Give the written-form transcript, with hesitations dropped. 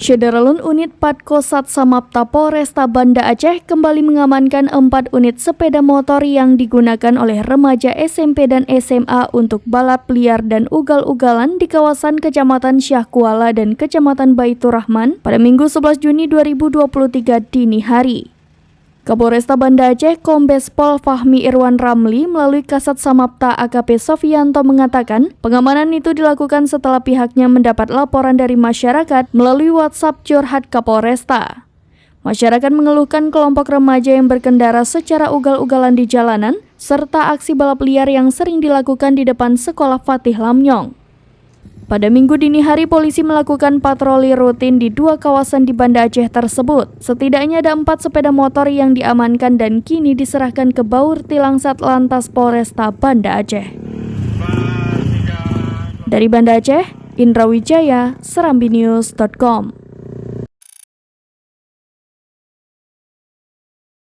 Syederalun Unit Patko Satsamapta Polresta Banda Aceh kembali mengamankan 4 unit sepeda motor yang digunakan oleh remaja SMP dan SMA untuk balap liar dan ugal-ugalan di kawasan Kecamatan Syah Kuala dan Kecamatan Baitur Rahman pada Minggu 11 Juni 2023 dini hari. Kapolresta Banda Aceh Kombes Pol Fahmi Irwan Ramli melalui Kasat Samapta AKP Sofianto mengatakan pengamanan itu dilakukan setelah pihaknya mendapat laporan dari masyarakat melalui WhatsApp curhat Kapolresta. Masyarakat mengeluhkan kelompok remaja yang berkendara secara ugal-ugalan di jalanan serta aksi balap liar yang sering dilakukan di depan sekolah Fatih Lamnyong. Pada Minggu dini hari, polisi melakukan patroli rutin di 2 kawasan di Banda Aceh tersebut. Setidaknya ada 4 sepeda motor yang diamankan dan kini diserahkan ke Baur Tilang Satlantas Polresta Banda Aceh. Dari Banda Aceh, Indra Wijaya, serambinews.com.